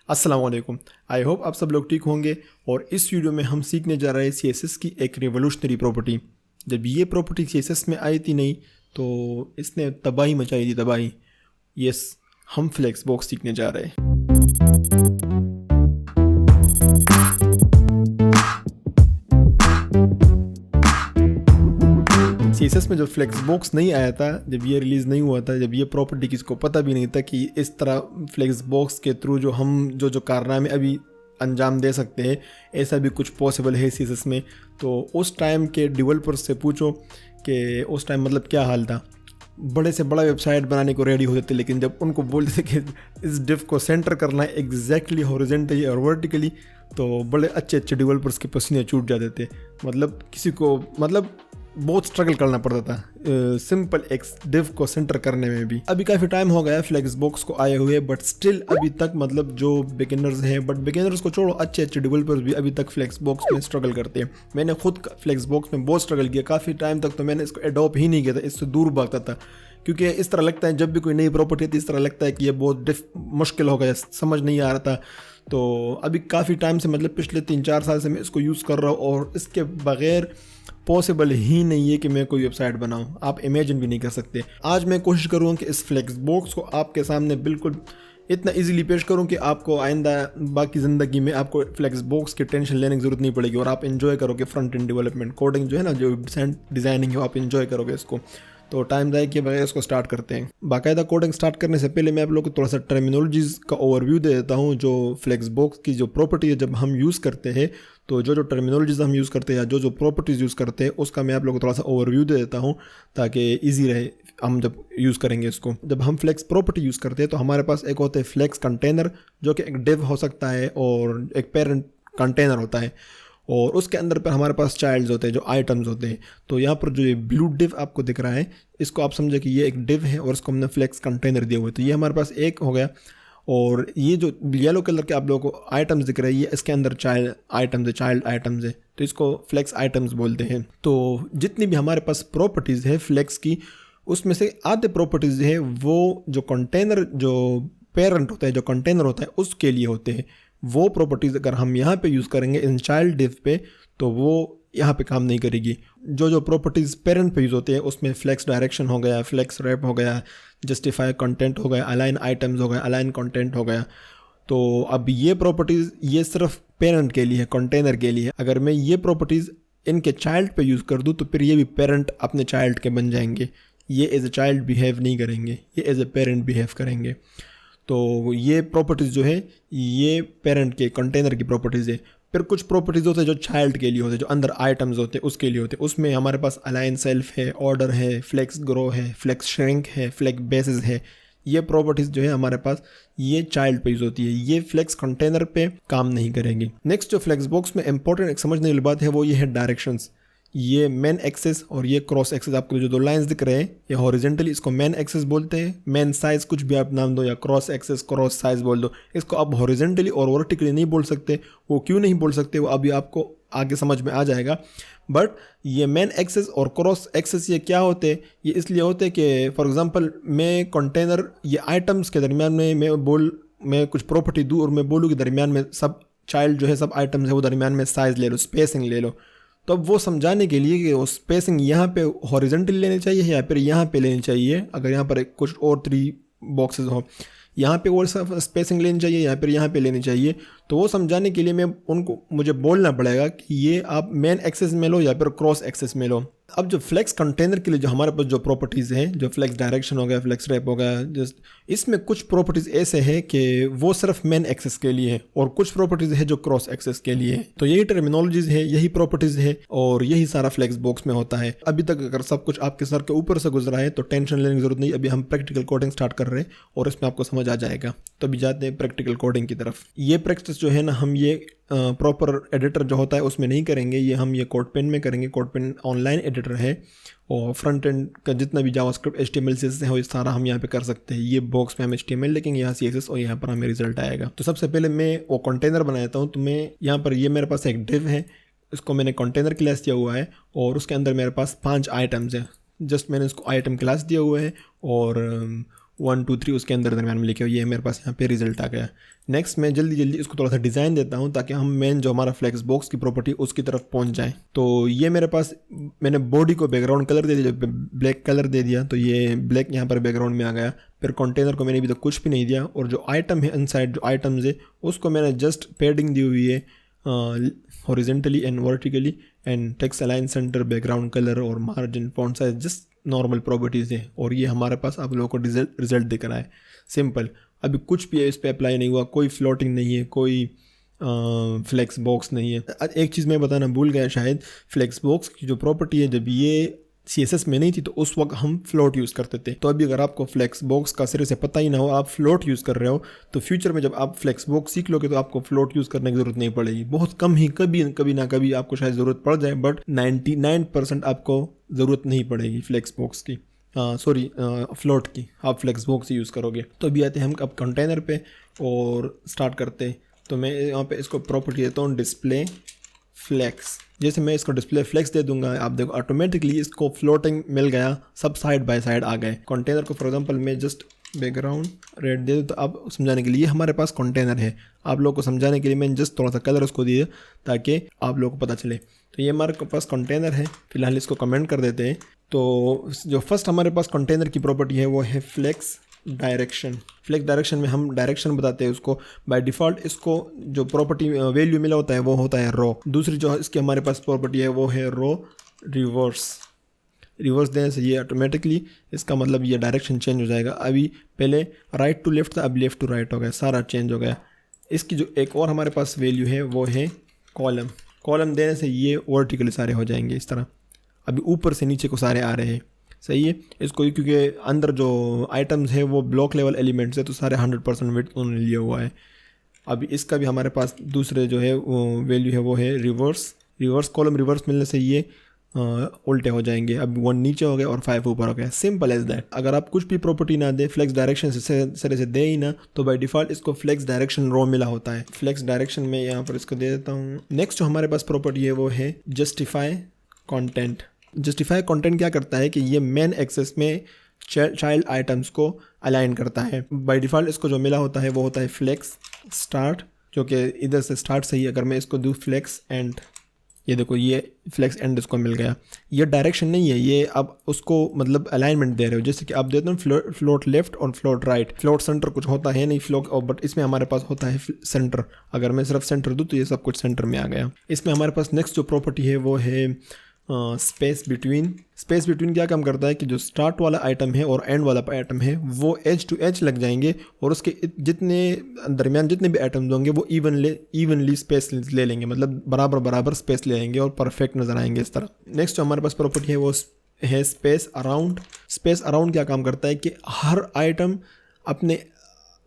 अस्सलाम वालेकुम। I hope आप सब लोग ठीक होंगे। और इस वीडियो में हम सीखने जा रहे हैं CSS की एक रिवोल्यूशनरी प्रॉपर्टी। जब ये प्रॉपर्टी CSS में आई थी नहीं तो इसने तबाही मचाई थी, तबाही। यस, हम फ्लेक्स बॉक्स सीखने जा रहे हैं। CSS में जब फ्लेक्स बॉक्स नहीं आया था, जब ये रिलीज़ नहीं हुआ था, जब ये प्रॉपर्टी किसी को पता भी नहीं था कि इस तरह फ्लेक्स बॉक्स के थ्रू जो हम जो कारनामे अभी अंजाम दे सकते हैं, ऐसा भी कुछ पॉसिबल है CSS में। तो उस टाइम के डेवलपर्स से पूछो कि उस टाइम मतलब क्या हाल था। बड़े से बड़ा वेबसाइट बनाने को रेडी होते थे, लेकिन जब उनको बोलते थे कि इस डिफ को सेंटर करना है एग्जैक्टली हॉरिजॉन्टली और वर्टिकली, तो बड़े अच्छे अच्छे डेवलपर्स के पसीने छूट जाते थे। मतलब किसी को बहुत स्ट्रगल करना पड़ता था सिंपल एक्स डिव को सेंटर करने में भी। अभी काफ़ी टाइम हो गया है फ्लेक्स बॉक्स को आए हुए, बट स्टिल अभी तक जो बिगिनर्स हैं, बट बिगिनर्स को छोड़ो, अच्छे अच्छे डेवलपर्स भी अभी तक फ्लेक्स बॉक्स में स्ट्रगल करते हैं। मैंने खुद फ्लेक्स बॉक्स में बहुत स्ट्रगल किया, काफ़ी टाइम तक तो मैंने इसको एडॉप्ट ही नहीं किया था, इससे दूर भागता था। क्योंकि इस तरह लगता है जब भी कोई नई प्रॉपर्टी आती है, इस तरह लगता है कि ये बहुत मुश्किल हो गया, समझ नहीं आ रहा था। तो अभी काफ़ी टाइम से पिछले 3-4 साल से मैं इसको यूज़ कर रहा हूँ, और इसके बगैर पॉसिबल ही नहीं है कि मैं कोई वेबसाइट बनाऊं। आप इमेजिन भी नहीं कर सकते। आज मैं कोशिश करूँगा कि इस फ्लेक्स बॉक्स को आपके सामने बिल्कुल इतना इजीली पेश करूं कि आपको आइंदा बाकी ज़िंदगी में आपको फ्लेक्स बॉक्स की टेंशन लेने की ज़रूरत नहीं पड़ेगी, और आप इन्जॉय करोगे फ्रंट एंड डेवलपमेंट कोडिंग जो है ना, जो डिज़ाइनिंग है, आप इन्जॉय करोगे इसको। तो टाइम ज़ाया किए बगैर इसको स्टार्ट करते हैं। बाकायदा कोडिंग स्टार्ट करने से पहले मैं आप लोगों को थोड़ा सा टर्मिनोलॉजीज़ का ओवरव्यू दे देता हूँ। जो फ्लेक्स बॉक्स की जो प्रॉपर्टी है जब हम यूज़ करते हैं, तो जो टर्मिनोलॉजीज़ हम यूज़ करते हैं या जो प्रॉपर्टीज़ यूज़ करते हैं, उसका मैं आप लोगों को थोड़ा सा ओवरव्यू दे देता हूँ ताकि ईजी रहे हम जब यूज़ करेंगे इसको। जब हम फ्लेक्स प्रॉपर्टी यूज़ करते हैं तो हमारे पास एक होता है फ्लेक्स कंटेनर, जो कि एक डिव हो सकता है और एक पेरेंट कंटेनर होता है, और उसके अंदर पर हमारे पास चाइल्ड्स होते हैं जो आइटम्स होते हैं। तो यहाँ पर जो ये ब्लू डिव आपको दिख रहा है, इसको आप समझे कि ये एक डिव है और इसको हमने फ्लेक्स कंटेनर दिया हुआ है। तो ये हमारे पास एक हो गया, और ये जो येलो कलर के आप लोगों को आइटम्स दिख रहे हैं, ये इसके अंदर चाइल्ड आइटम्स है, तो इसको फ्लेक्स आइटम्स बोलते हैं। तो जितनी भी हमारे पास प्रॉपर्टीज़ है फ्लेक्स की, उसमें से आधे प्रॉपर्टीज़ है वो जो कंटेनर, जो पेरेंट होता है, जो कंटेनर होता है, उसके लिए होते हैं। वो प्रॉपर्टीज़ अगर हम यहाँ पे यूज़ करेंगे इन चाइल्ड डिव पे, तो वो यहाँ पे काम नहीं करेगी। जो प्रॉपर्टीज़ पेरेंट पे यूज़ होते हैं उसमें फ्लेक्स डायरेक्शन हो गया, फ्लेक्स रैप हो गया, जस्टिफाई कंटेंट हो गया, अलाइन आइटम्स हो गया, अलाइन कंटेंट हो गया। तो अब ये प्रॉपर्टीज़ ये सिर्फ पेरेंट के लिए है, कंटेनर के लिए। अगर मैं ये प्रॉपर्टीज़ इनके चाइल्ड पे यूज़ कर दूँ तो फिर ये भी पेरेंट अपने चाइल्ड के बन जाएंगे। ये एज ए चाइल्ड बिहेव नहीं करेंगे, ये एज ए पेरेंट बिहेव करेंगे। तो ये प्रॉपर्टीज़ जो है ये पेरेंट के कंटेनर की प्रॉपर्टीज़ है। फिर कुछ प्रॉपर्टीज़ होते हैं जो चाइल्ड के लिए होते हैं, जो अंदर आइटम्स होते हैं उसके लिए होते हैं। उसमें हमारे पास अलाइन सेल्फ है, ऑर्डर है, फ्लेक्स ग्रो है, फ्लेक्स श्रिंक है, फ्लेक्स बेसिस है। ये प्रॉपर्टीज़ जो है हमारे पास ये चाइल्ड पे यूज़ होती है, ये फ्लेक्स कंटेनर पे काम नहीं करेंगी। नेक्स्ट जो फ्लेक्स बॉक्स में इंपॉर्टेंट एक समझने वाली बात है वो ये है डायरेक्शंस। ये मेन एक्सेस और ये क्रॉस एक्सेस, आपको जो 2 लाइंस दिख रहे हैं ये हॉरिजेंटली, इसको मेन एक्सेस बोलते हैं। मेन साइज कुछ भी आप नाम दो, या क्रॉस एक्सेस क्रॉस साइज बोल दो। इसको आप हॉरिजेंटली और वर्टिकली नहीं बोल सकते। वो क्यों नहीं बोल सकते वो अभी आपको आगे समझ में आ जाएगा। बट ये मेन एक्सेस और क्रॉस एक्सेस ये क्या होते हैं, ये इसलिए होते हैं कि फॉर एग्जांपल मैं कंटेनर ये आइटम्स के दरमियान में मैं कुछ प्रॉपर्टी दूँ और मैं बोलूँ कि दरमियान में सब चाइल्ड जो है, सब आइटम्स है, वो दरमियान में साइज़ ले लो, स्पेसिंग ले लो। तो अब वो समझाने के लिए कि वो स्पेसिंग यहाँ पे हॉरिजॉन्टली लेनी चाहिए या फिर यहाँ पे लेनी चाहिए, अगर यहाँ पर कुछ और 3 बॉक्सेस हो, यहाँ पे और स्पेसिंग लेनी चाहिए या फिर यहाँ पे लेनी चाहिए। तो वो समझाने के लिए मुझे बोलना पड़ेगा कि ये आप मेन एक्सेस में लो या फिर क्रॉस एक्सेस में लो। अब जो फ्लेक्स कंटेनर के लिए जो हमारे पास जो प्रॉपर्टीज़ हैं, जो फ्लेक्स डायरेक्शन हो गया, फ्लेक्स रैप हो गया, जस्ट इसमें कुछ प्रॉपर्टीज़ ऐसे हैं कि वो सिर्फ मेन एक्सेस के लिए है, और कुछ प्रॉपर्टीज़ है जो क्रॉस एक्सेस के लिए है। तो यही टर्मिनोलॉजीज़ है, यही प्रॉपर्टीज़ है, और यही सारा फ्लेक्स बॉक्स में होता है। अभी तक अगर सब कुछ आपके सर के ऊपर से गुजरा है तो टेंशन लेने की ज़रूरत नहीं। अभी हम प्रैक्टिकल कोडिंग स्टार्ट कर रहे हैं और इसमें आपको समझ आ जाएगा। तो अभी जाते हैं प्रैक्टिकल कोडिंग की तरफ। ये प्रैक्टिस जो है ना, हम ये प्रॉपर एडिटर जो होता है उसमें नहीं करेंगे, ये हम ये कोडपेन में करेंगे। कोडपेन ऑनलाइन एडिटर है, और फ्रंट एंड का जितना भी जावास्क्रिप्ट HTML CSS है वो सारा हम यहाँ पे कर सकते हैं। ये बॉक्स में हम HTML लेकिन यहाँ CSS, और यहाँ पर हमें रिजल्ट आएगा। तो सबसे पहले मैं वो कंटेनर बनाता हूँ। तो मैं यहाँ पर ये मेरे पास एक डिव है, इसको मैंने कंटेनर क्लास दिया हुआ है, और उसके अंदर मेरे पास 5 आइटम्स हैं। जस्ट मैंने इसको आइटम क्लास दिया हुआ है, और 1 2 3 उसके अंदर दरम्यान में लिखे हुए, ये मेरे पास यहाँ पे रिजल्ट आ गया। नेक्स्ट मैं जल्दी जल्दी इसको थोड़ा सा डिज़ाइन देता हूँ ताकि हम मेन जो हमारा फ्लेक्स बॉक्स की प्रॉपर्टी उसकी तरफ पहुँच जाए। तो ये मेरे पास, मैंने बॉडी को बैकग्राउंड कलर दे दिया, ब्लैक कलर दे दिया, तो ये ब्लैक यहाँ पर बैकग्राउंड में आ गया। फिर कंटेनर को मैंने अभी तक कुछ भी नहीं दिया, और जो आइटम है इनसाइड, जो आइटम्स है उसको मैंने जस्ट पैडिंग दी हुई है horizontally and vertically, and text align centre, background colour और margin, font size, just normal properties है। और ये हमारे पास आप लोगों को रिजल्ट दिख रहा है, सिंपल। अभी कुछ भी इस पर अप्लाई नहीं हुआ, कोई फ्लोटिंग नहीं है, कोई फ्लेक्स बॉक्स नहीं है। एक चीज़ मैं बताना भूल गया शायद, फ्लेक्स बॉक्स की जो प्रॉपर्टी है, जब ये CSS में नहीं थी तो उस वक्त हम फ्लोट यूज़ करते थे। तो अभी अगर आपको फ्लेक्स बॉक्स का सिरे से पता ही ना हो, आप फ्लोट यूज़ कर रहे हो, तो फ्यूचर में जब आप फ्लेक्स बॉक्स सीख लोगे तो आपको फ्लोट यूज़ करने की ज़रूरत नहीं पड़ेगी। बहुत कम ही, कभी ना कभी आपको शायद ज़रूरत पड़ जाए, बट 99% आपको ज़रूरत नहीं पड़ेगी फ्लेक्स बॉक्स की, फ्लोट की। आप फ्लेक्स बॉक्स ही यूज़ करोगे। तो अभी आते हैं हम अब कंटेनर पे और स्टार्ट करते हैं। तो मैं यहाँ पे इसको प्रॉपर्टी देता हूँ डिस्प्ले फ्लेक्स। जैसे मैं इसको डिस्प्ले फ्लेक्स दे दूंगा, आप देखो ऑटोमेटिकली इसको फ्लोटिंग मिल गया, सब साइड बाय साइड आ गए। कंटेनर को फॉर एग्जांपल मैं जस्ट बैकग्राउंड रेड दे दूँ, तो अब समझाने के लिए हमारे पास कंटेनर है, आप लोगों को समझाने के लिए मैंने जस्ट थोड़ा सा कलर उसको दिया ताकि आप लोगों को पता चले। तो ये हमारे पास कंटेनर है, फिलहाल इसको कमेंट कर देते हैं। तो जो फर्स्ट हमारे पास कंटेनर की प्रॉपर्टी है वो है फ्लेक्स डायरेक्शन। फ्लेक्स डायरेक्शन में हम डायरेक्शन बताते हैं उसको। बाय डिफ़ॉल्ट इसको जो प्रॉपर्टी वैल्यू मिला होता है वो होता है रो। दूसरी जो इसकी हमारे पास प्रॉपर्टी है वो है रो रिवर्स। रिवर्स देने से ये ऑटोमेटिकली इसका मतलब ये डायरेक्शन चेंज हो जाएगा। अभी पहले राइट टू लेफ्ट था, अब लेफ्ट टू राइट हो गया, सारा चेंज हो गया। इसकी जो एक और हमारे पास वैल्यू है वो है कॉलम। कॉलम देने से ये वर्टिकली सारे हो जाएंगे इस तरह। अभी ऊपर से नीचे को सारे आ रहे हैं, सही है। इसको क्योंकि अंदर जो आइटम्स है वो ब्लॉक लेवल एलिमेंट्स है, तो सारे 100% विड्थ उन्होंने लिया हुआ है। अभी इसका भी हमारे पास दूसरे जो है वैल्यू है वो है रिवर्स। रिवर्स कॉलम रिवर्स मिलने से ये उल्टे हो जाएंगे। अब 1 नीचे हो गया और 5 ऊपर हो गया, सिंपल एज दैट। अगर आप कुछ भी प्रॉपर्टी ना दे, फ्लेक्स डायरेक्शन से दे ही ना, तो बाय डिफ़ॉल्ट इसको फ्लेक्स डायरेक्शन रो मिला होता है। फ्लेक्स डायरेक्शन में यहाँ पर इसको दे देता हूँ। नेक्स्ट जो हमारे पास प्रॉपर्टी है वो है जस्टिफाई कंटेंट। जस्टिफाई कंटेंट क्या करता है कि ये मेन एक्सेस में चाइल्ड आइटम्स को अलाइन करता है। बाय डिफ़ॉल्ट इसको जो मिला होता है वो होता है फ्लेक्स स्टार्ट, जो कि इधर से स्टार्ट सही। अगर मैं इसको दूँ फ्लेक्स एंड, ये देखो ये फ्लेक्स एंड इसको मिल गया। ये डायरेक्शन नहीं है, ये अब उसको मतलब अलाइनमेंट दे रहे हो। जैसे कि आप देते हो फ्लोट लेफ्ट और फ्लोट राइट। फ्लोट सेंटर कुछ होता है नहीं फ्लोट, बट इसमें हमारे पास होता है सेंटर। अगर मैं सिर्फ सेंटर दूँ तो ये सब कुछ सेंटर में आ गया। इसमें हमारे पास नेक्स्ट जो प्रॉपर्टी है वो है स्पेस बिटवीन। स्पेस बिटवीन क्या काम करता है कि जो स्टार्ट वाला आइटम है और एंड वाला आइटम है वो एज टू एज लग जाएंगे, और उसके जितने दरमियान जितने भी आइटम्स होंगे वो इवनली स्पेस ले लेंगे, मतलब बराबर बराबर स्पेस ले लेंगे और परफेक्ट नजर आएंगे इस तरह। नेक्स्ट जो हमारे पास प्रॉपर्टी है वो है स्पेस अराउंड। स्पेस अराउंड क्या काम करता है कि हर आइटम अपने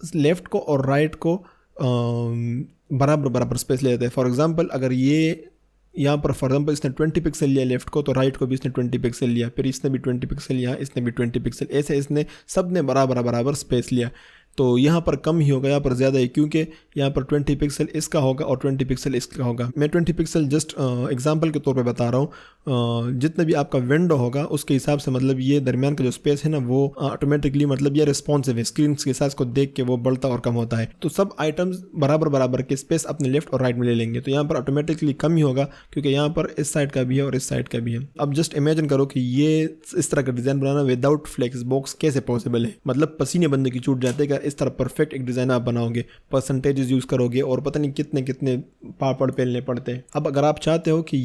लेफ्ट को और राइट को बराबर बराबर स्पेस ले लेते हैं। फॉर एग्जाम्पल अगर ये यहाँ पर फॉर एग्जाम्पल इसने 20 पिक्सल लिया लेफ्ट को, तो राइट को भी इसने 20 पिक्सल लिया, फिर इसने भी 20 पिक्सल लिया, इसने भी 20 पिक्सल, ऐसे इसने सब ने बराबर स्पेस लिया। तो यहाँ पर कम ही होगा, यहाँ पर ज़्यादा है, क्योंकि यहाँ पर 20 पिक्सल इसका होगा और 20 पिक्सल इसका होगा। मैं 20 पिक्सल जस्ट एग्जांपल के तौर पे बता रहा हूँ। जितना भी आपका विंडो होगा उसके हिसाब से, मतलब ये दरमियान का जो स्पेस है ना वो ऑटोमेटिकली मतलब ये रिस्पॉन्सिव है, स्क्रीन के साइज को देख के वो बढ़ता और कम होता है। तो सब आइटम्स बराबर के स्पेस अपने लेफ्ट और राइट में ले लेंगे, तो यहाँ पर ऑटोमेटिकली कम ही होगा, क्योंकि यहाँ पर इस साइड का भी है और इस साइड का भी है। अब जस्ट इमेजिन करो कि ये इस तरह का डिज़ाइन बनाना विदाउट फ्लेक्स बॉक्स कैसे पॉसिबल है। मतलब पसीने बंदे की छूट जाते हैं। इस तरह परफेक्ट एक डिज़ाइन आप बनाओगे, परसेंटेजेस यूज़ करोगे और पता नहीं कितने पापड़ पेलने पड़ते हैं। अब अगर आप चाहते हो कि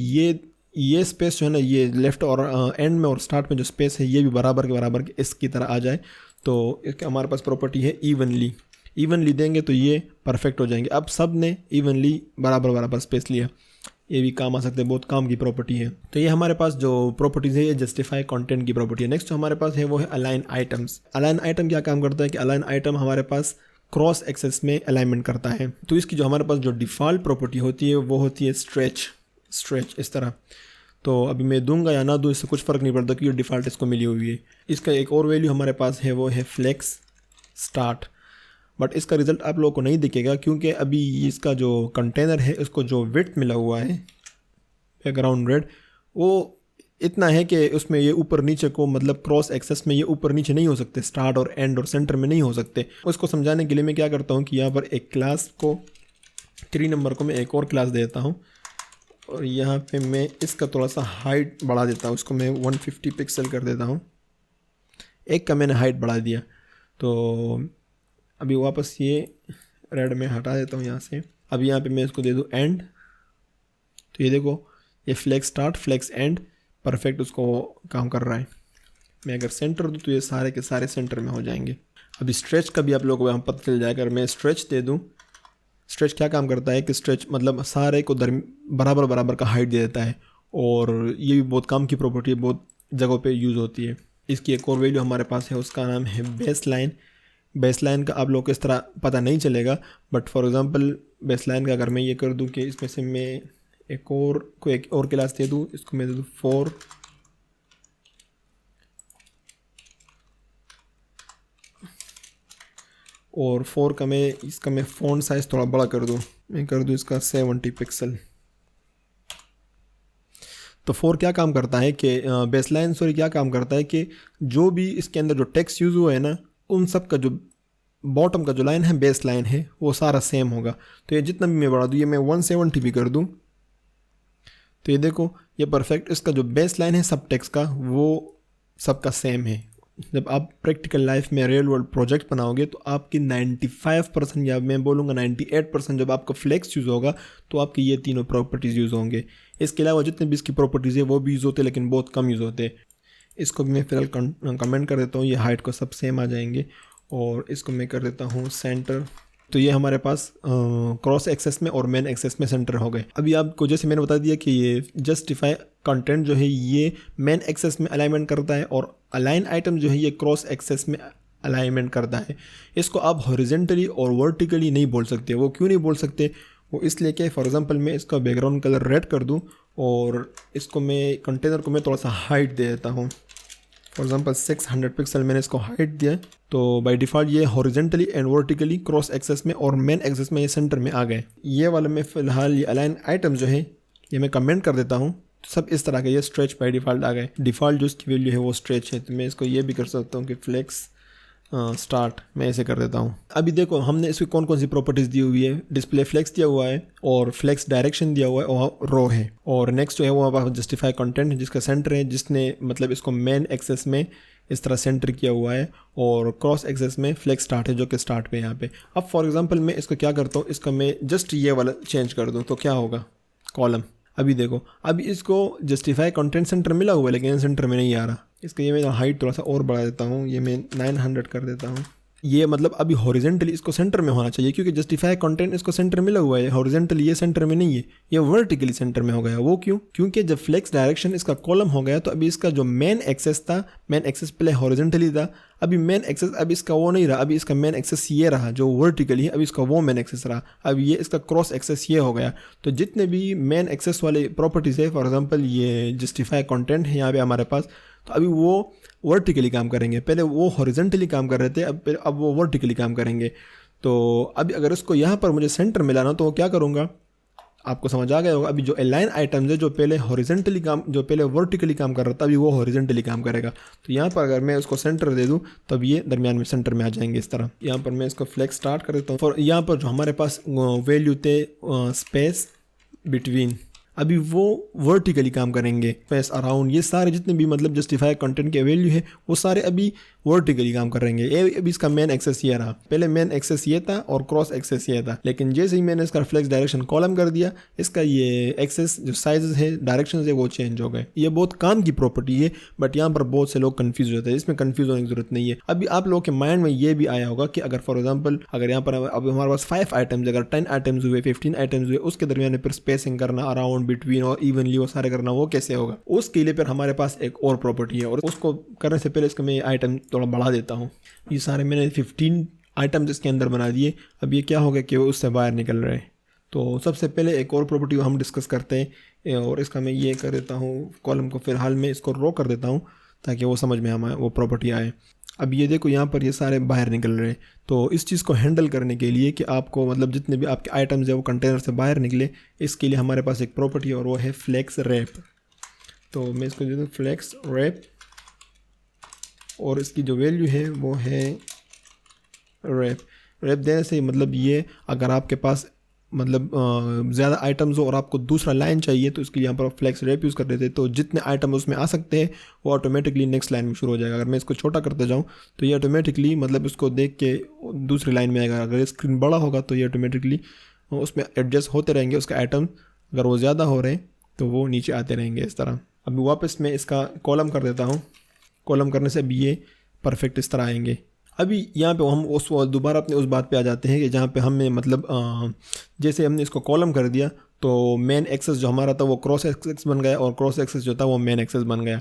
ये स्पेस जो है ना, ये लेफ्ट और एंड में और स्टार्ट में जो स्पेस है ये भी बराबर के इसकी तरह आ जाए, तो इसके हमारे पास प्रॉपर्टी है इवनली देंगे तो ये परफेक्ट हो जाएंगे। अब सब ने इवनली बराबर स्पेस लिया, ये भी काम आ सकते हैं, बहुत काम की प्रॉपर्टी है। तो ये हमारे पास जो प्रॉपर्टीज़ है ये जस्टिफाई कंटेंट की प्रॉपर्टी है। नेक्स्ट जो हमारे पास है वो है अलाइन आइटम्स। अलाइन आइटम क्या काम करता है कि अलाइन आइटम हमारे पास क्रॉस एक्सेस में अलाइनमेंट करता है। तो इसकी जो हमारे पास जो डिफ़ॉल्ट प्रॉपर्टी होती है वो होती है स्ट्रेच इस तरह। तो अभी मैं दूंगा या ना दूँ इससे कुछ फ़र्क नहीं पड़ता, क्योंकि डिफ़ॉल्ट इसको मिली हुई है। इसका एक और वैल्यू हमारे पास है वो है फ्लेक्स स्टार्ट, बट इसका रिज़ल्ट आप लोगों को नहीं दिखेगा, क्योंकि अभी इसका जो कंटेनर है उसको जो विड्थ मिला हुआ है बैकग्राउंड रेड, वो इतना है कि उसमें ये ऊपर नीचे को मतलब क्रॉस एक्सेस में ये ऊपर नीचे नहीं हो सकते, स्टार्ट और एंड और सेंटर में नहीं हो सकते। उसको समझाने के लिए मैं क्या करता हूँ कि यहाँ पर एक क्लास को 3 नंबर को मैं एक और क्लास देता हूँ और यहाँ पे मैं इसका थोड़ा सा हाइट बढ़ा देता हूँ, उसको मैं 150 पिक्सल कर देता हूँ। एक का मैंने हाइट बढ़ा दिया। तो अभी वापस ये रेड में हटा देता हूँ यहाँ से। अब यहाँ पे मैं इसको दे दूँ एंड, तो ये देखो ये flex start flex end perfect उसको काम कर रहा है। मैं अगर सेंटर दूँ तो ये सारे के सारे सेंटर में हो जाएंगे। अभी स्ट्रेच का भी आप लोगों को यहाँ पता चल जाएगा। अगर मैं स्ट्रेच दे दूँ, स्ट्रेच क्या काम करता है कि स्ट्रेच मतलब सारे को बराबर बराबर का हाइट दे देता है और ये भी बहुत काम की प्रॉपर्टी है, बहुत जगहों पे यूज़ होती है। इसकी एक और वैल्यू हमारे पास है, उसका नाम है बेस लाइन। बेस लाइन का आप लोग को इस तरह पता नहीं चलेगा, but for example base line का अगर मैं ये कर दूं कि इसमें से मैं एक और क्लास दे दूं, इसको मैं दे दूं 4 और 4 का मैं इसका मैं फ़ॉन्ट साइज़ थोड़ा बड़ा कर दूं, मैं कर दूं इसका 70 पिक्सल। तो 4 क्या काम करता है कि बेसलाइन क्या काम करता है कि जो भी इसके अंदर जो टेक्स्ट यूज़ हुआ है ना, उन सब का जो बॉटम का जो लाइन है बेस लाइन है वो सारा सेम होगा। तो ये जितना भी मैं बढ़ा दूँ, ये मैं 170 भी कर दूँ तो ये देखो ये परफेक्ट इसका जो बेस लाइन है सब टेक्स्ट का वो सबका सेम है। जब आप प्रैक्टिकल लाइफ में रियल वर्ल्ड प्रोजेक्ट बनाओगे तो आपकी 95% या मैं बोलूँगा 98% जब आपका फ्लेक्स यूज़ होगा तो आपकी ये तीनों प्रॉपर्टीज़ यूज़ होंगे। इसके अलावा जितने भी इसकी प्रॉपर्टीज़ है वो भी यूज़ होते हैं लेकिन बहुत कम यूज़ होते हैं। इसको भी मैं फिलहाल कमेंट कर देता हूँ, ये हाइट को सब सेम आ जाएंगे और इसको मैं कर देता हूँ सेंटर। तो ये हमारे पास क्रॉस एक्सेस में और मेन एक्सेस में सेंटर हो गए। अभी आपको जैसे मैंने बता दिया कि ये जस्टिफाई कंटेंट जो है ये मेन एक्सेस में अलाइनमेंट करता है और अलाइन आइटम जो है ये क्रॉस एक्सेस में अलाइनमेंट करता है। इसको आप हॉरिजेंटली और वर्टिकली नहीं बोल सकते। वो क्यों नहीं बोल सकते? वो इसलिए कि फॉर एग्जांपल मैं इसका बैकग्राउंड कलर रेड कर दूं और इसको मैं कंटेनर को मैं थोड़ा सा हाइट दे देता हूँ। फॉर एग्जांपल 600 पिक्सल मैंने इसको हाइट दिया, तो बाय डिफ़ॉल्ट ये horizontally and vertically cross axis में और मेन एक्सेस में ये सेंटर में आ गए। ये वाला मैं फ़िलहाल ये अलाइन आइटम जो है ये मैं कमेंट कर देता हूँ। सब इस तरह के ये स्ट्रेच बाय डिफ़ॉल्ट आ गए। डिफ़ॉल्ट जो इसकी वैल्यू है वो स्ट्रेच है, तो मैं इसको ये भी कर सकता हूँ कि फ्लेक्स स्टार्ट मैं ऐसे कर देता हूँ। अभी देखो हमने इसकी कौन कौन सी प्रॉपर्टीज़ दी हुई है। डिस्प्ले फ्लेक्स दिया हुआ है और फ्लेक्स डायरेक्शन दिया हुआ है और रो है और नेक्स्ट जो है वो हमारे पास जस्टिफाई कंटेंट है जिसका सेंटर है, जिसने मतलब इसको मेन एक्सेस में इस तरह सेंटर किया हुआ है और क्रॉस एक्सेस में फ्लेक्स स्टार्ट है जो कि स्टार्ट पे यहाँ पे। अब फॉर एग्जांपल मैं इसको क्या करता हूँ, इसका मैं जस्ट ये वाला चेंज कर दूँ तो क्या होगा, कॉलम। अभी देखो अभी इसको जस्टिफाई कंटेंट सेंटर मिला हुआ है लेकिन सेंटर में नहीं आ रहा। इसका ये मैं हाइट थोड़ा सा और बढ़ा देता हूँ, ये मैं 900 कर देता हूँ। ये मतलब अभी हॉरिजेंटली इसको सेंटर में होना चाहिए क्योंकि जस्टिफाई कंटेंट इसको सेंटर मिला हुआ है। हॉरिजेंटली ये सेंटर में नहीं है, ये वर्टिकली सेंटर में हो गया। वो क्यों? क्योंकि जब फ्लेक्स डायरेक्शन इसका कॉलम हो गया तो अभी इसका जो मेन एक्सेस था, मेन एक्सेस पहले हॉरिजेंटली था, अभी मेन एक्सेस अब इसका वो नहीं रहा, अभी इसका मेन एक्सेस ये रहा जो वर्टिकली है, अभी इसका वो मेन एक्सेस रहा। अब ये इसका क्रॉस एक्सेस ये हो गया। तो जितने भी मेन एक्सेस वाले प्रॉपर्टीज़ है, फॉर एग्जांपल ये जस्टिफाई कंटेंट है यहाँ पे हमारे पास, तो अभी वो वर्टिकली काम करेंगे। पहले वो हॉरिजेंटली काम कर रहे थे, अब वो वर्टिकली काम करेंगे। तो अभी अगर इसको यहाँ पर मुझे सेंटर मिलाना तो क्या करूँगा, आपको समझ आ गया होगा। अभी जो अलाइन आइटम्स है जो पहले हॉरिजेंटली काम, जो पहले वर्टिकली काम कर रहा था, अभी वो हॉरिजेंटली काम करेगा। तो यहाँ पर अगर मैं उसको सेंटर दे दूँ तब ये दरमियान में सेंटर में आ जाएंगे इस तरह। यहाँ पर मैं इसको फ्लेक्स स्टार्ट कर देता हूँ और यहाँ पर जो हमारे पास वैल्यू थे स्पेस बिटवीन, अभी वो वर्टिकली काम करेंगे। स्पेस अराउंड, ये सारे जितने भी मतलब जस्टिफाई कंटेंट के वैल्यू है वो सारे अभी वर्टिकली काम करेंगे। ये अभी इसका मेन एक्सेस ये रहा, पहले मेन एक्सेस ये था और क्रॉस एक्सेस ये था, लेकिन जैसे ही मैंने इसका फ्लेक्स डायरेक्शन कॉलम कर दिया, इसका ये एक्सेस जो साइजेस है, डायरेक्शन है, वो चेंज हो गए। ये बहुत काम की प्रॉपर्टी है बट यहाँ पर बहुत से लोग कन्फ्यूज होते हैं। इसमें कन्फ्यूज होने की जरूरत नहीं है। अभी आप लोगों के माइंड में ये भी आया होगा कि अगर फॉर एग्जाम्पल अगर यहाँ पर अब हमारे पास 5 आइटम्स, अगर 10 आइटम्स हुए, 15 आइटम्स हुए, उसके दरमियान फिर स्पेसिंग करना, अराउंड, बिटवीन और इवनली वो सारे करना, वो कैसे होगा? उसके लिए फिर हमारे पास एक और प्रॉपर्टी है और उसको करने से पहले इसका मैं आइटम थोड़ा बढ़ा देता हूँ। ये सारे मैंने 15 आइटम्स इसके अंदर बना दिए। अब ये क्या होगा कि वो उससे बाहर निकल रहे हैं। तो सबसे पहले एक और प्रॉपर्टी हम डिस्कस करते हैं और इसका मैं ये कर देता हूँ, कॉलम को फिलहाल मैं इसको रो कर देता हूँ ताकि वो समझ में हमारे वो प्रॉपर्टी आए। अब ये देखो यहाँ पर ये सारे बाहर निकल रहे हैं। तो इस चीज़ को हैंडल करने के लिए कि आपको मतलब जितने भी आपके आइटम्स है वो कंटेनर से बाहर निकले, इसके लिए हमारे पास एक प्रॉपर्टी और वो है फ्लेक्स रैप। तो मैं इसको दे दूँ फ्लेक्स रैप और इसकी जो वैल्यू है वो है रैप देने से मतलब ये अगर आपके पास मतलब ज़्यादा आइटम्स हो और आपको दूसरा लाइन चाहिए तो इसके लिए यहाँ पर फ्लेक्स रैप यूज़ कर देते हैं, तो जितने आइटम उसमें आ सकते हैं वो ऑटोमेटिकली नेक्स्ट लाइन में शुरू हो जाएगा। अगर मैं इसको छोटा करते जाऊँ तो ये ऑटोमेटिकली मतलब इसको देख के दूसरी लाइन में आएगा। अगर स्क्रीन बड़ा होगा तो ये ऑटोमेटिकली उसमें एडजस्ट होते रहेंगे, उसका आइटम अगर वो ज़्यादा हो रहे हैं तो वो नीचे आते रहेंगे इस तरह। अभी वापस मैं इसका कॉलम कर देता हूँ। कॉलम करने से अभी ये परफेक्ट इस तरह आएंगे। अभी यहाँ पे हम उस दोबारा अपने उस बात पे आ जाते हैं कि जहाँ पे हमें मतलब जैसे हमने इसको कॉलम कर दिया तो मेन एक्सेस जो हमारा था वो क्रॉस एक्सेस बन गया और क्रॉस एक्सेस जो था वो मेन एक्सेस बन गया।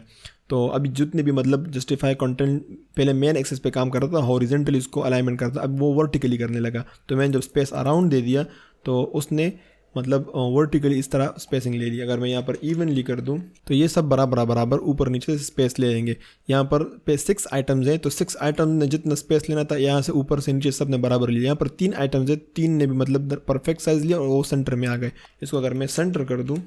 तो अभी जितने भी मतलब जस्टिफाई कंटेंट पहले मेन एक्सेस पे काम कर रहा था, हॉरिजेंटली इसको अलाइनमेंट करता, अब वो वर्टिकली करने लगा। तो मैंने जब स्पेस अराउंड दे दिया तो उसने मतलब वर्टिकली इस तरह स्पेसिंग ले ली। अगर मैं यहाँ पर इवनली कर दूँ तो ये सब बराबर ऊपर नीचे से स्पेस ले लेंगे। यहाँ पर 6 आइटम्स हैं तो 6 आइटम ने जितना स्पेस लेना था यहाँ से ऊपर से नीचे सब ने बराबर लिया। यहाँ पर 3 आइटम्स है, 3 ने भी मतलब परफेक्ट साइज़ लिया और वो सेंटर में आ गए। इसको अगर मैं सेंटर कर दूँ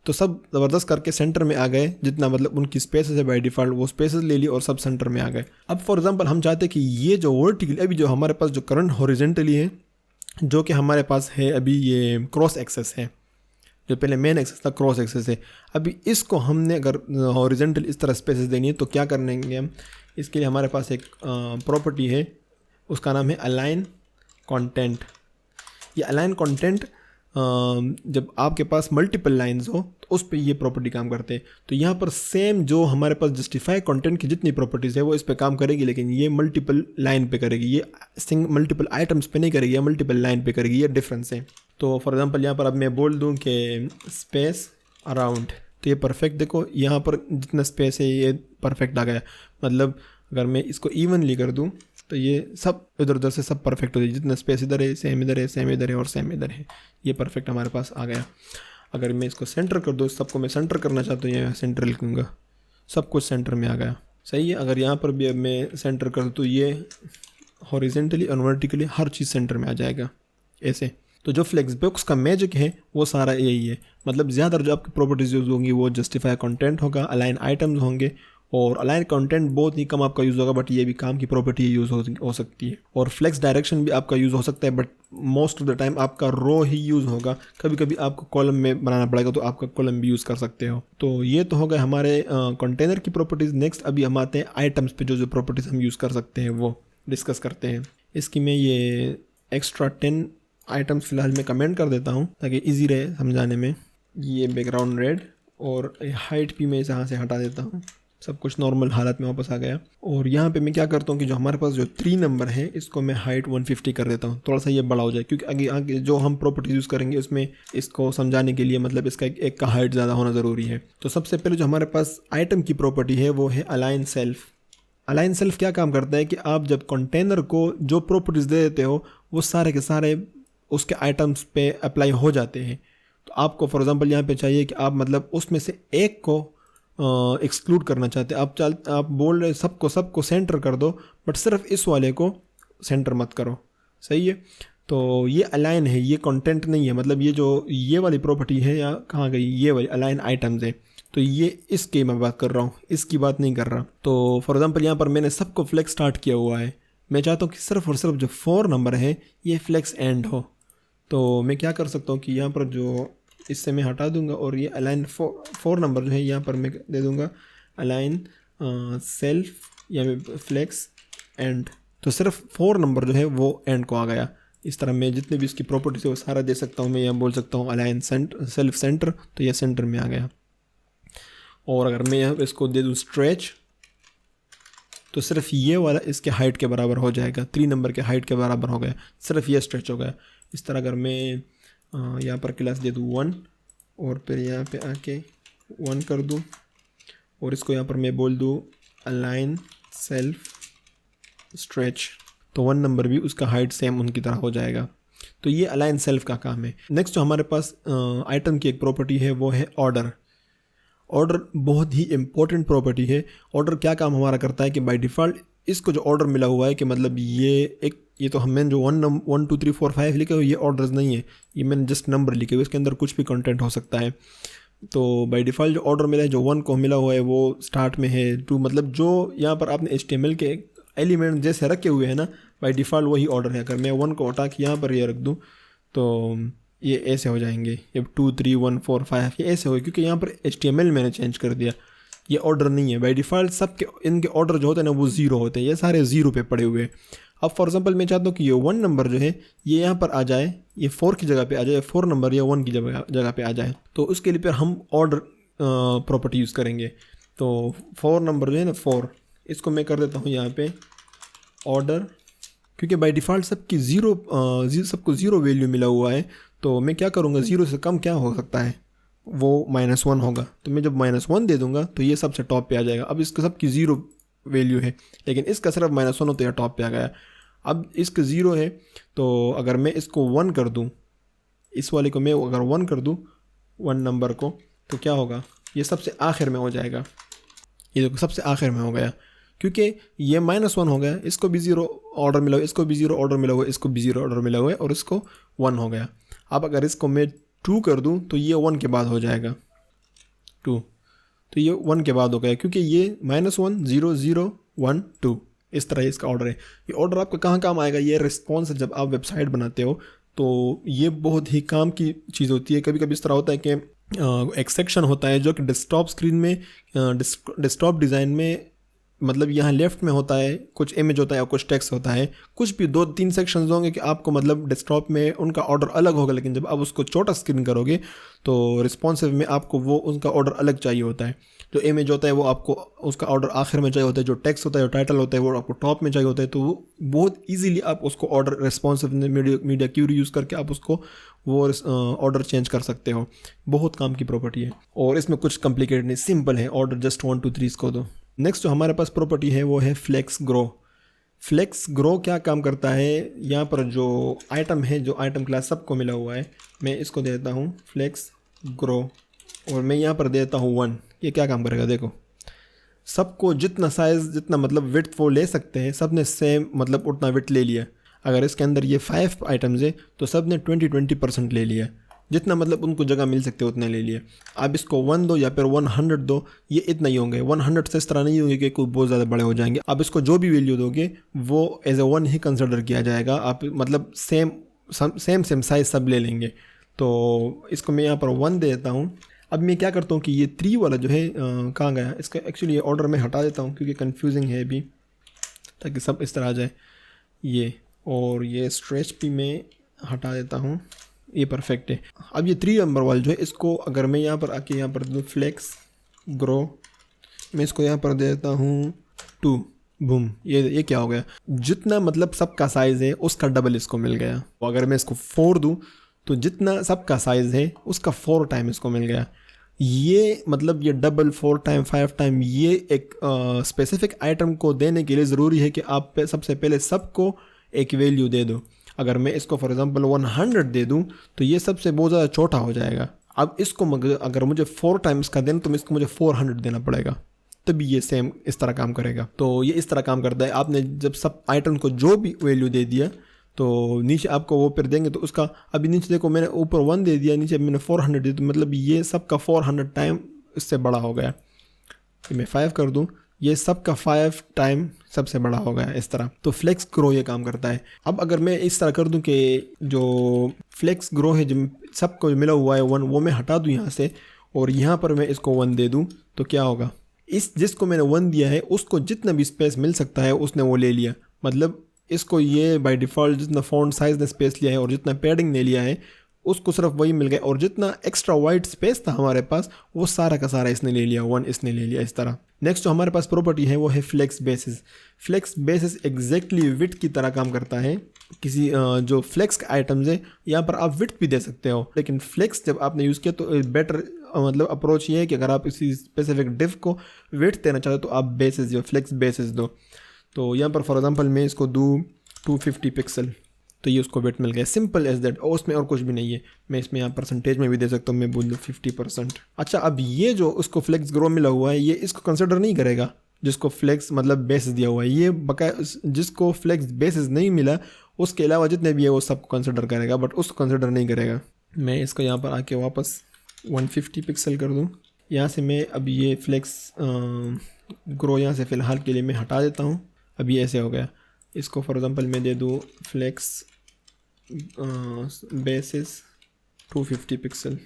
तो सब ज़बरदस्त करके सेंटर में आ गए, जितना मतलब उनकी स्पेसेस है बाय डिफ़ॉल्ट वो स्पेसेस ले ली और सब सेंटर में आ गए। अब फॉर एग्जांपल हम चाहते हैं कि ये जो वर्टिकली अभी जो हमारे पास जो करंट हॉरिजेंटली है जो कि हमारे पास है अभी ये क्रॉस एक्सेस है, जो पहले मेन एक्सेस था क्रॉस एक्सेस है। अभी इसको हमने अगर हॉरिजेंटल इस तरह स्पेसेस देनी है तो क्या करेंगे हम, इसके लिए हमारे पास एक प्रॉपर्टी है, उसका नाम है अलाइन कंटेंट। ये अलाइन कंटेंट जब आपके पास मल्टीपल लाइंस हो तो उस पर ये प्रॉपर्टी काम करते हैं। तो यहाँ पर सेम जो हमारे पास जस्टिफाई कंटेंट की जितनी प्रॉपर्टीज़ है वो इस पे काम करेगी, लेकिन ये मल्टीपल लाइन पे करेगी, ये मल्टीपल आइटम्स पे नहीं करेगी, ये मल्टीपल लाइन पे करेगी, ये डिफरेंस है। तो फॉर एग्जांपल यहाँ पर अब मैं बोल दूँ कि स्पेस अराउंड, तो ये परफेक्ट देखो यहाँ पर जितना स्पेस है ये परफेक्ट आ गया। मतलब अगर मैं इसको इवनली कर दूँ तो ये सब इधर उधर से सब परफेक्ट हो जाए, जितना स्पेस इधर है सेम इधर है, सेम इधर है और सेम इधर है, ये परफेक्ट हमारे पास आ गया। अगर मैं इसको सेंटर कर दूँ, सबको मैं सेंटर करना चाहता हूँ, यहाँ सेंटर लिखूँगा, सब कुछ सेंटर में आ गया, सही है। अगर यहाँ पर भी अब मैं सेंटर कर दूँ तो ये हॉरिजेंटली और वर्टिकली हर चीज़ सेंटर में आ जाएगा ऐसे। तो जो फ्लेक्सबॉक्स का मैजिक है वो सारा यही है। मतलब ज़्यादा जो आपकी प्रॉपर्टीज़ यूज़ होंगी वो जस्टिफाई कंटेंट होगा, अलाइन आइटम्स होंगे, और अलाइन कंटेंट बहुत ही कम आपका यूज़ होगा, बट ये भी काम की प्रॉपर्टी यूज़ हो सकती है। और फ्लेक्स डायरेक्शन भी आपका यूज़ हो सकता है, but most of the time आपका रो ही यूज़ होगा। कभी कभी आपको कॉलम में बनाना पड़ेगा तो आपका कॉलम भी यूज़ कर सकते हो। तो ये तो हो गए हमारे कंटेनर की प्रॉपर्टीज़। नेक्स्ट अभी हम आते हैं आइटम्स पे, जो प्रॉपर्टीज़ हम यूज़ कर सकते हैं वो डिस्कस करते हैं। इसकी मैं ये एक्स्ट्रा 10 आइटम्स फ़िलहाल मैं कमेंट कर देता हूँ ताकि ईजी रहे समझाने में। ये बैकग्राउंड रेड और हाइट भी मैं यहाँ से हटा देता हूँ, सब कुछ नॉर्मल हालत में वापस आ गया। और यहाँ पे मैं क्या करता हूँ कि जो हमारे पास जो 3 नंबर है इसको मैं हाइट 150 कर देता हूँ, थोड़ा सा ये बड़ा हो जाए, क्योंकि आगे जो हम प्रॉपर्टीज यूज़ करेंगे उसमें इसको समझाने के लिए मतलब इसका एक का हाइट ज़्यादा होना ज़रूरी है। तो सबसे पहले जो हमारे पास आइटम की प्रॉपर्टी है वो है अलाइन सेल्फ। अलाइन सेल्फ क्या काम करता है कि आप जब कंटेनर को जो प्रॉपर्टीज़ दे देते हो वो सारे के सारे उसके आइटम्स पे अप्लाई हो जाते हैं। तो आपको फॉर एग्जांपल यहाँ पे चाहिए कि आप मतलब उसमें से एक को एक्सक्लूड करना चाहते हैं, आप बोल रहे सबको सेंटर कर दो, बट सिर्फ इस वाले को सेंटर मत करो, सही है। तो ये अलाइन है, ये कंटेंट नहीं है। मतलब ये जो ये वाली प्रॉपर्टी है या कहाँ गई, ये वाली अलाइन आइटम्स है, तो ये इसकी मैं बात कर रहा हूँ, इसकी बात नहीं कर रहा। तो फॉर एग्जांपल यहाँ पर मैंने सबको फ्लेक्स स्टार्ट किया हुआ है, मैं चाहता हूँ कि सिर्फ और सिर्फ जो 4 नंबर है ये फ्लेक्स एंड हो। तो मैं क्या कर सकता हूँ कि यहाँ पर जो इससे मैं हटा दूंगा और ये अलाइन 4 नंबर जो है यहाँ पर मैं दे दूंगा अलाइन सेल्फ या फ्लेक्स एंड। तो सिर्फ 4 नंबर जो है वो एंड को आ गया। इस तरह मैं जितने भी इसकी प्रॉपर्टीज है वो सारा दे सकता हूँ। मैं यहाँ बोल सकता हूँ अलाइन सेल्फ सेंटर, तो ये सेंटर में आ गया। और अगर मैं यहाँ इसको दे दूँ स्ट्रेच, तो सिर्फ ये वाला इसके हाइट के बराबर हो जाएगा, 3 नंबर के हाइट के बराबर हो गया, सिर्फ ये स्ट्रेच हो गया। इस तरह अगर मैं यहाँ पर क्लास दे दूँ 1 और फिर यहाँ पे आके 1 कर दूँ और इसको यहाँ पर मैं बोल दूँ अलाइन सेल्फ स्ट्रेच, तो 1 नंबर भी उसका हाइट सेम उनकी तरह हो जाएगा। तो ये अलाइन सेल्फ का काम है। नेक्स्ट जो हमारे पास आइटम की एक प्रॉपर्टी है वो है ऑर्डर। ऑर्डर बहुत ही इंपॉर्टेंट प्रॉपर्टी है। ऑर्डर क्या काम हमारा करता है कि बाय डिफ़ॉल्ट इसको जो ऑर्डर मिला हुआ है कि मतलब ये तो हमने जो 1 2 3 4 5 लिखे हुए ये ऑर्डर्स नहीं है, ये मैंने जस्ट नंबर लिखे हुए, इसके अंदर कुछ भी कंटेंट हो सकता है। तो बाय डिफ़ॉल्ट जो ऑर्डर मिला है, जो 1 को मिला हुआ है वो स्टार्ट में है, 2 मतलब जो यहाँ पर आपने HTML के एलिमेंट जैसे रखे हुए हैं ना, बाय डिफ़ॉल्ट वही ऑर्डर है। अगर मैं 1 को उठा के यहाँ पर ये रख दूँ तो ये ऐसे हो जाएंगे, ये 2 3 1 4 5 ये ऐसे हो, क्योंकि यहाँ पर HTML मैंने चेंज कर दिया। ये ऑर्डर नहीं है बाय डिफ़ॉल्ट, सबके इनके ऑर्डर जो होते हैं ना वो 0 होते हैं, ये सारे 0 पे पड़े हुए हैं। अब फॉर एग्जांपल मैं चाहता हूँ कि ये 1 नंबर जो है ये यहाँ पर आ जाए, ये 4 की जगह पे आ जाए, 4 नंबर या 1 की जगह पे आ जाए। तो उसके लिए फिर हम ऑर्डर प्रॉपर्टी यूज़ करेंगे। तो 4 नंबर जो है ना 4, इसको मैं कर देता हूँ यहाँ पे ऑर्डर, क्योंकि बाय डिफ़ॉल्ट सबकी सबको 0 वैल्यू मिला हुआ है। तो मैं क्या करूँगा, 0 से कम क्या हो सकता है, वो -1 होगा। तो मैं जब -1 दे दूँगा तो ये सबसे टॉप पे आ जाएगा। अब इसका सबकी 0 वैल्यू है, लेकिन इसका सिर्फ -1 हो तो यह टॉप पे आ गया। अब इसका 0 है, तो अगर मैं इसको 1 कर दूँ, इस वाले को मैं अगर 1 कर दूँ 1 नंबर को, तो क्या होगा, ये सबसे आखिर में हो जाएगा। ये देखो सबसे आखिर में हो गया, क्योंकि ये -1 हो गया, इसको भी 0 ऑर्डर मिला हुआ, इसको भी 0 ऑर्डर मिला हुआ, इसको भी 0 ऑर्डर मिला हुआ है, और इसको 1 हो गया। अब अगर इसको मैं 2 कर दूँ तो ये 1 के बाद हो जाएगा 2, तो ये 1 के बाद हो गया, क्योंकि ये -1 0 0 1 2 इस तरह इसका ऑर्डर है। ये ऑर्डर आपका कहाँ काम आएगा, ये रिस्पॉन्स जब आप वेबसाइट बनाते हो तो ये बहुत ही काम की चीज़ होती है। कभी कभी इस तरह होता है कि एक सेक्शन होता है जो कि डेस्कटॉप स्क्रीन में, डेस्कटॉप डिज़ाइन में, मतलब यहाँ लेफ़्ट में होता है, कुछ इमेज होता है और कुछ टेक्स्ट होता है, कुछ भी 2-3 सेक्शंस होंगे कि आपको मतलब डेस्कटॉप में उनका ऑर्डर अलग होगा, लेकिन जब आप उसको छोटा स्क्रीन करोगे तो रिस्पॉन्सिव में आपको वो उनका ऑर्डर अलग चाहिए होता है। जो इमेज होता है वो आपको उसका ऑर्डर आखिर में चाहिए होता है, जो टेक्स्ट होता है, जो टाइटल होता है वो आपको टॉप में चाहिए होता है। तो वो बहुत ईजीली आप उसको order responsive media query use करके आप उसको वो ऑर्डर चेंज कर सकते हो। बहुत काम की प्रॉपर्टी है और इसमें कुछ कॉम्प्लिकेटेड नहीं, सिंपल है, ऑर्डर जस्ट 1 2 3 इसको दो। नेक्स्ट जो हमारे पास प्रॉपर्टी है वो है फ्लेक्स ग्रो। फ्लेक्स ग्रो क्या काम करता है, यहाँ पर जो आइटम है, जो आइटम क्लास सबको मिला हुआ है, मैं इसको देता हूँ फ्लेक्स ग्रो और मैं यहाँ पर देता हूँ 1। ये क्या काम करेगा, देखो सबको जितना साइज़, जितना मतलब विड्थ वो ले सकते हैं, सब ने सेम मतलब उतना विड्थ ले लिया। अगर इसके अंदर ये 5 आइटम्स है तो सब ने 20% ले लिया, जितना मतलब उनको जगह मिल सकते उतने ले लिए। आप इसको 1 दो या फिर 100 दो, ये इतना ही होंगे। 100 से इस तरह नहीं होंगे कि कोई बहुत ज़्यादा बड़े हो जाएंगे। आप इसको जो भी वैल्यू दोगे वो एज ए 1 ही कंसिडर किया जाएगा। आप मतलब सेम साइज सब ले लेंगे। तो इसको मैं यहाँ पर 1 दे देता हूँ। अब मैं क्या करता हूँ कि ये 3 वाला जो है कहाँ गया, इसका एक्चुअली ये ऑर्डर में हटा देता हूँ क्योंकि कन्फ्यूजिंग है अभी, ताकि सब इस तरह आ जाए ये, और ये स्ट्रेच भी मैं हटा देता हूँ, ये परफेक्ट है। अब ये 3 नंबर वाला जो है, इसको अगर मैं यहाँ पर आके यहाँ पर दूँ फ्लेक्स ग्रो, मैं इसको यहाँ पर दे देता हूँ 2, बूम, ये क्या हो गया, जितना मतलब सबका साइज़ है उसका डबल इसको मिल गया। तो अगर मैं इसको 4 दूँ तो जितना सबका साइज़ है उसका 4 टाइम इसको मिल गया। ये मतलब ये डबल 4 टाइम 5 टाइम, ये एक स्पेसिफिक आइटम को देने के लिए ज़रूरी है कि आप सबसे पहले सबको एक वैल्यू दे दो। अगर मैं इसको फॉर एग्जांपल 100 दे दूं तो ये सबसे बहुत ज़्यादा छोटा हो जाएगा। अब इसको अगर मुझे 4 टाइम्स का देना तो इसको मुझे 400 देना पड़ेगा, तभी ये सेम इस तरह काम करेगा। तो ये इस तरह काम करता है। आपने जब सब आइटम को जो भी वैल्यू दे दिया तो नीचे आपको वो फिर देंगे, तो उसका अभी नीचे देखो मैंने ऊपर 1 दे दिया, नीचे मैंने 400 दे, तो मतलब ये सबका 400 टाइम इससे बड़ा हो गया। मैं 5 कर दूं, ये सबका 5 टाइम सबसे बड़ा हो गया इस तरह। तो फ्लेक्स ग्रो ये काम करता है। अब अगर मैं इस तरह कर दूं कि जो फ्लेक्स ग्रो है, जो सबको मिला हुआ है 1, वो मैं हटा दूं यहाँ से और यहाँ पर मैं इसको 1 दे दूं, तो क्या होगा, इस जिसको मैंने 1 दिया है उसको जितना भी स्पेस मिल सकता है उसने वो ले लिया। मतलब इसको ये बाय डिफ़ॉल्ट जितना फ़ॉन्ट साइज़ ने स्पेस लिया है और जितना पैडिंग ने लिया है उसको सिर्फ वही मिल गया, और जितना एक्स्ट्रा वाइट स्पेस था हमारे पास वो सारा का सारा इसने ले लिया, 1 इसने ले लिया इस तरह। नेक्स्ट जो हमारे पास प्रॉपर्टी है वो है flex basis. Flex basis exactly width की तरह काम करता है। किसी जो फ्लेक्स के आइटम्स है यहाँ पर आप विड्थ भी दे सकते हो, लेकिन फ्लेक्स जब आपने यूज़ किया तो बेटर मतलब अप्रोच ये है कि अगर आप किसी स्पेसिफिक डिव को विड्थ देना चाहते हो तो आप बेसिस या फ्लेक्स बेसिस दो। तो यहाँ पर फॉर एग्जांपल मैं इसको दूँ 250 पिक्सल, तो ये उसको वेट मिल गया, सिंपल एज दैट, और उसमें और कुछ भी नहीं है। मैं इसमें यहाँ परसेंटेज में भी दे सकता हूँ, मैं बोल दूँ 50%। अच्छा, अब ये जो उसको फ्लेक्स ग्रो मिला हुआ है ये इसको कंसिडर नहीं करेगा जिसको फ्लेक्स मतलब बेसिस दिया हुआ है। ये बकाया जिसको फ्लेक्स बेसिस नहीं मिला उसके अलावा जितने भी है वो सबको कंसिडर करेगा, बट उसको कंसिडर नहीं करेगा। मैं इसको यहाँ पर आके वापस 150 पिक्सल कर दूँ। यहाँ से मैं अब ये फ्लेक्स ग्रो यहाँ से फ़िलहाल के लिए मैं हटा देता हूँ। अब ये ऐसे हो गया। इसको फॉर एग्ज़ाम्पल मैं दे दूँ फ्लेक्स बेसिस 250 पिक्सल,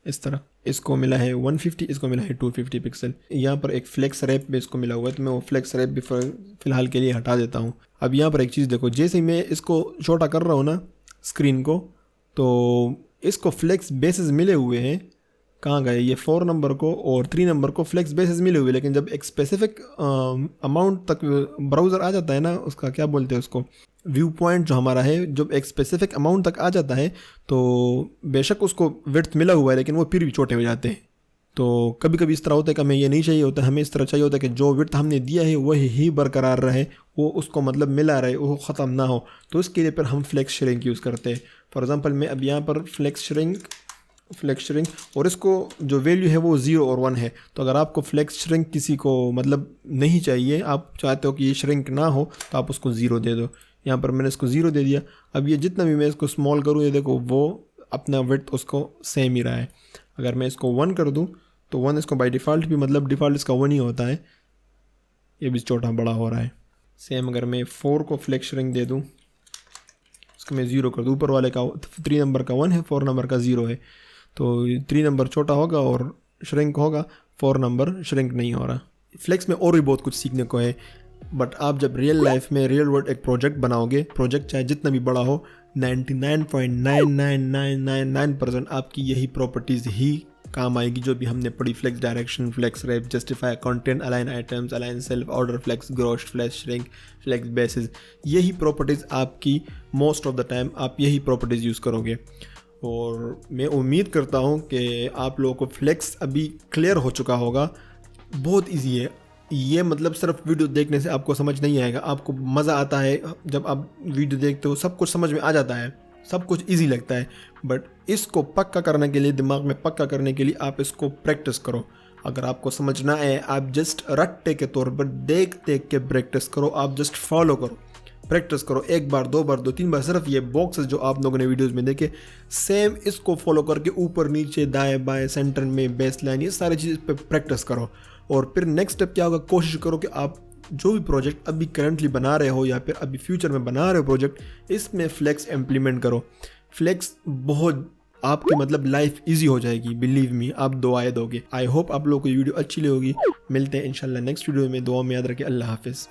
इस तरह। इसको मिला है 150, इसको मिला है 250 पिक्सल। यहाँ पर एक फ्लेक्स रैप भी इसको मिला हुआ है, तो मैं वो फ्लेक्स रैप भी फ़िलहाल के लिए हटा देता हूँ। अब यहाँ पर एक चीज़ देखो, जैसे ही मैं इसको छोटा कर रहा हूँ ना स्क्रीन को, तो इसको फ्लेक्स बेसिस मिले हुए हैं। कहाँ गए ये 4 नंबर को और 3 नंबर को फ्लेक्स बेसिस मिले हुए, लेकिन जब एक स्पेसिफिक अमाउंट तक ब्राउज़र आ जाता है ना, उसका क्या बोलते हैं उसको, व्यू पॉइंट जो हमारा है, जब एक स्पेसिफिक अमाउंट तक आ जाता है तो बेशक उसको विड्थ मिला हुआ है लेकिन वो फिर भी छोटे हो जाते हैं। तो कभी कभी इस तरह होता है कि हमें ये नहीं चाहिए होता, हमें इस तरह चाहिए होता है कि जो विड्थ हमने दिया है वही ही बरकरार रहे, वो उसको मतलब मिला रहे, वो ख़त्म ना हो। तो इसके लिए फिर हम फ्लेक्स श्रिंक यूज़ करते हैं। फॉर एग्ज़ाम्पल मैं अब यहाँ पर फ्लेक्स श्रिंक और इसको जो वैल्यू है वो 0 और 1 है। तो अगर आपको फ्लेक्स श्रिंक किसी को मतलब नहीं चाहिए, आप चाहते हो कि ये श्रिंक ना हो, तो आप उसको 0 दे दो। यहाँ पर मैंने इसको 0 दे दिया। अब ये जितना भी मैं इसको स्मॉल करूँ, ये देखो वो अपना विड्थ उसको सेम ही रहा है। अगर मैं इसको 1 कर दूँ तो 1 इसको बाय डिफ़ॉल्ट भी मतलब डिफ़ॉल्ट इसका 1 ही होता है, ये भी छोटा बड़ा हो रहा है। सेम अगर मैं 4 को फ्लेक्स श्रिंक दे दूँ, इसको मैं 0 कर दूँ, ऊपर वाले का 3 नंबर का 1 है, 4 नंबर का 0 है, तो 3 नंबर छोटा होगा और श्रिंक होगा, 4 नंबर श्रिंक नहीं हो रहा। फ्लेक्स में और भी बहुत कुछ सीखने को है, बट आप जब रियल लाइफ में रियल वर्ल्ड एक प्रोजेक्ट बनाओगे, प्रोजेक्ट चाहे जितना भी बड़ा हो, 99.99999% आपकी यही प्रॉपर्टीज़ ही काम आएगी जो भी हमने पढ़ी। Flex direction, flex wrap, justify content, align items, align self order, flex grow, flex shrink, flex basis, यही प्रॉपर्टीज़ आपकी मोस्ट ऑफ द टाइम आप यही प्रॉपर्टीज़ यूज़ करोगे। और मैं उम्मीद करता हूँ कि आप लोगों को फ्लेक्स अभी क्लियर हो चुका होगा। बहुत इजी है ये, मतलब सिर्फ वीडियो देखने से आपको समझ नहीं आएगा। आपको मज़ा आता है जब आप वीडियो देखते हो, सब कुछ समझ में आ जाता है, सब कुछ इजी लगता है। बट इसको पक्का करने के लिए, दिमाग में पक्का करने के लिए आप इसको प्रैक्टिस करो। अगर आपको समझना है, आप जस्ट रट्टे के तौर पर देख देख के प्रैक्टिस करो, आप जस्ट फॉलो करो, प्रैक्टिस करो 1 बार 2 बार 2-3 बार। सिर्फ ये बॉक्सेस जो आप लोगों ने वीडियोस में देखे, सेम इसको फॉलो करके ऊपर नीचे दाएं बाएं सेंटर में बेस लाइन, ये सारी चीज़ पे प्रैक्टिस करो। और फिर नेक्स्ट स्टेप क्या होगा, कोशिश करो कि आप जो भी प्रोजेक्ट अभी करंटली बना रहे हो या फिर अभी फ्यूचर में बना रहे हो प्रोजेक्ट, इसमें फ्लेक्स इम्प्लीमेंट करो। फ्लेक्स बहुत आपकी मतलब लाइफ इजी हो जाएगी, बिलीव मी, आप दुआएं दोगे। आई होप आप लोगों को ये वीडियो अच्छी लगेगी। मिलते हैं इंशाल्लाह नेक्स्ट वीडियो में। दुआ में याद रखें। अल्लाह हाफिज़।